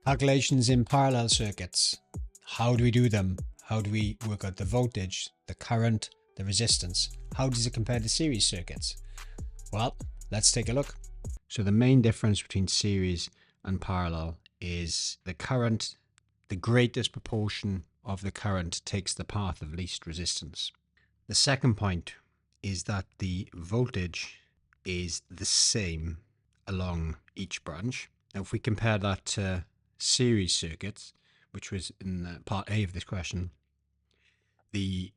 Calculations in parallel circuits. How do we do them? How do we work out the voltage, the current, the resistance? How does it compare to series circuits? Well, let's take a look. So the main difference between series and parallel is the current, the greatest proportion of the current takes the path of least resistance. The second point is that the voltage is the same along each branch. Now, if we compare that to series circuits, which was in part A of this question, the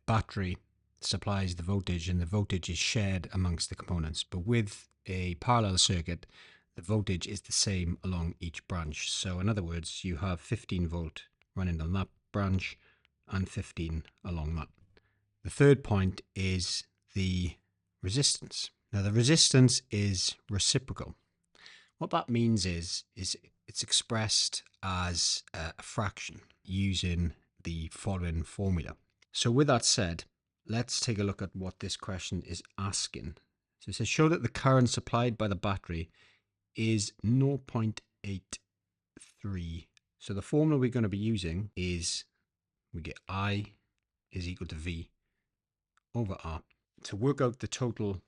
battery supplies the voltage and the voltage is shared amongst the components. But with a parallel circuit, the voltage is the same along each branch. So in other words, you have 15 volt running on that branch and 15 along that. The third point is the resistance. Now the resistance is reciprocal. What that means is it's expressed as a fraction using the following formula. So with that said, let's take a look at what this question is asking. So it says show that the current supplied by the battery is 0.83. So the formula we're going to be using is we get I is equal to V over R. To work out the total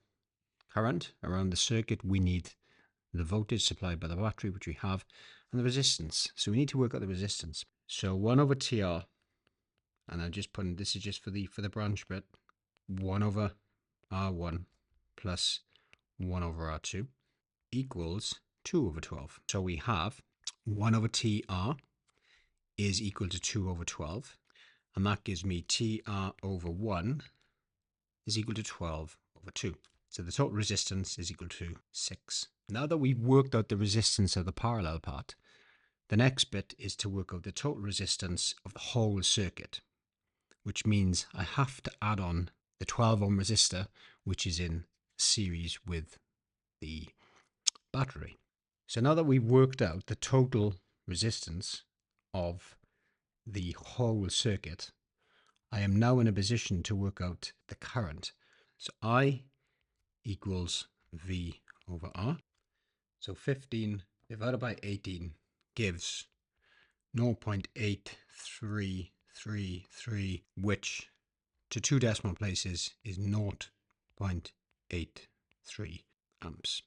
current around the circuit, we need the voltage supplied by the battery, which we have, and the resistance. So we need to work out the resistance. So 1 over TR, and I'm just putting, this is just for the branch bit, 1 over R1 plus 1 over R2 equals 2 over 12. So we have 1 over TR is equal to 2 over 12, and that gives me TR over 1 is equal to 12 over 2. So the total resistance is equal to 6. Now that we've worked out the resistance of the parallel part, the next bit is to work out the total resistance of the whole circuit, which means I have to add on the 12 ohm resistor, which is in series with the battery. So now that we've worked out the total resistance of the whole circuit, I am now in a position to work out the current. So I equals V over R. So 15 divided by 18 gives 0.8333, which to 2 decimal places is 0.83 amps.